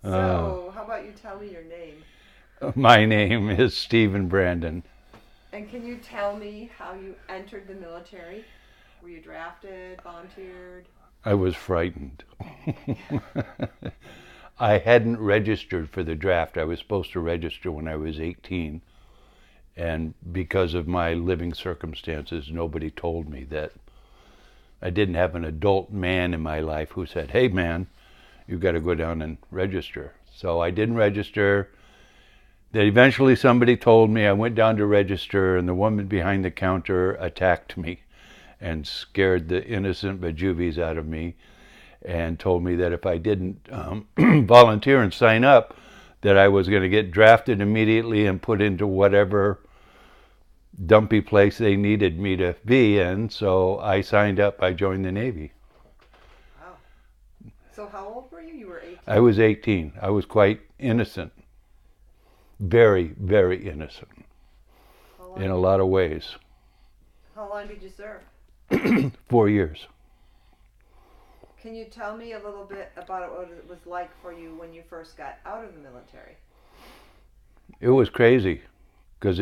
Uh, So, how about you tell me your name? my name is Stephen Brandon. And can you tell me how you entered the military? Were you drafted, volunteered? I was frightened. I hadn't registered for the draft. I was supposed to register when I was 18. And because of my living circumstances, nobody told me that. I didn't have an adult man in my life who said, hey, man, you've got to go down and register. So I didn't register. Then eventually somebody told me. I went down to register, and the woman behind the counter attacked me and scared the innocent bejuvies out of me and told me that if I didn't volunteer and sign up, that I was going to get drafted immediately and put into whatever dumpy place they needed me to be in. So I signed up. I joined the Navy. Wow. So, how old were you? You were I 18. was 18. I was quite innocent. Very, very innocent How in long a did lot of ways. how long did you serve? 4 years. Can you tell me a little bit about what it was like for you when you first got out of the military? It was crazy because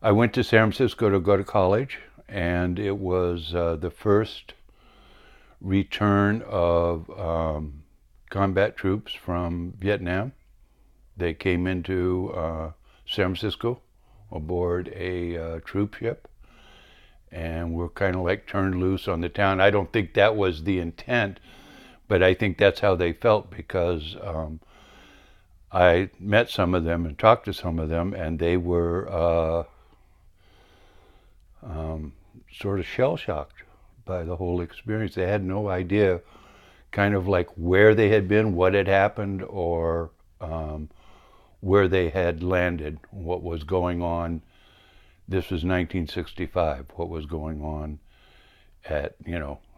I went to San Francisco to go to college, and it was the first return of combat troops from Vietnam. They came into San Francisco aboard a troop ship, and were kind of like turned loose on the town. I don't think that was the intent, but I think that's how they felt because I met some of them and talked to some of them, and they were sort of shell shocked by the whole experience. They had no idea, kind of like where they had been, what had happened, or where they had landed, what was going on. This was 1965, what was going on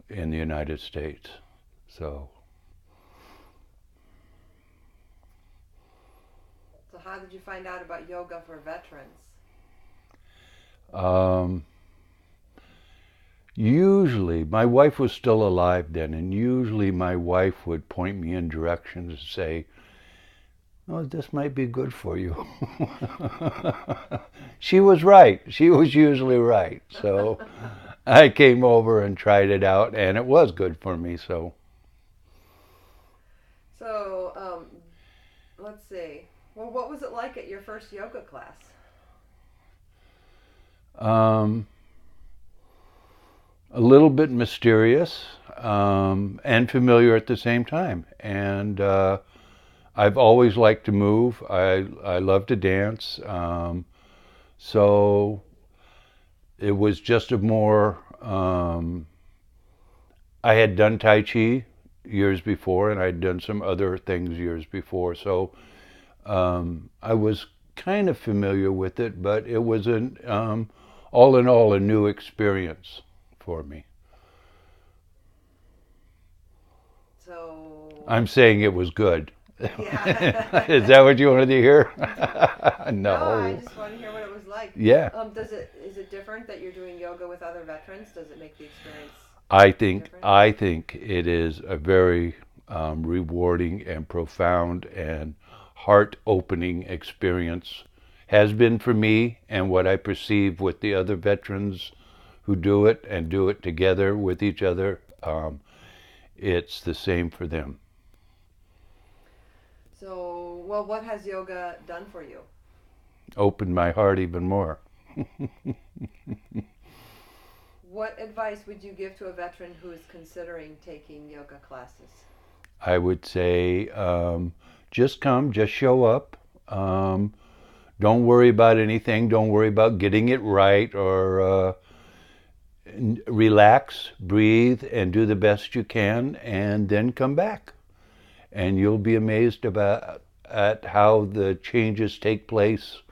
in the United States. So, So, how did you find out about yoga for veterans? um, usually, my wife was still alive then, and usually my wife would point me in directions and say, oh, this might be good for you. She was right. She was usually right. So I came over and tried it out, and it was good for me. So, So, let's see. Well, what was it like at your first yoga class? um, a little bit mysterious and familiar at the same time. And I've always liked to move. I love to dance. So it was just a more. I had done Tai Chi years before, and I'd done some other things years before. So I was kind of familiar with it, but it was all in all, a new experience for me. So, I'm saying it was good. yeah. Is that what you wanted to hear? No, I No. just want to hear what it was like. Yeah. Does it is it different that you're doing yoga with other veterans? Does it make the experience I think different? I think it is a very rewarding and profound and heart-opening experience. Has been for me, and what I perceive with the other veterans who do it and do it together with each other, it's the same for them. So, well, what has yoga done for you? Opened my heart even more. What advice would you give to a veteran who is considering taking yoga classes? I would say just come, just show up. Um, don't worry about anything. Don't worry about getting it right or relax, breathe, and do the best you can, and then come back. And you'll be amazed about at how the changes take place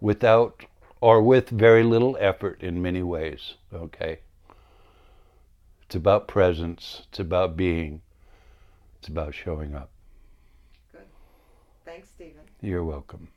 without or with very little effort in many ways. Okay, it's about presence. It's about being. It's about showing up. Good. Thanks, Stephen. You're welcome.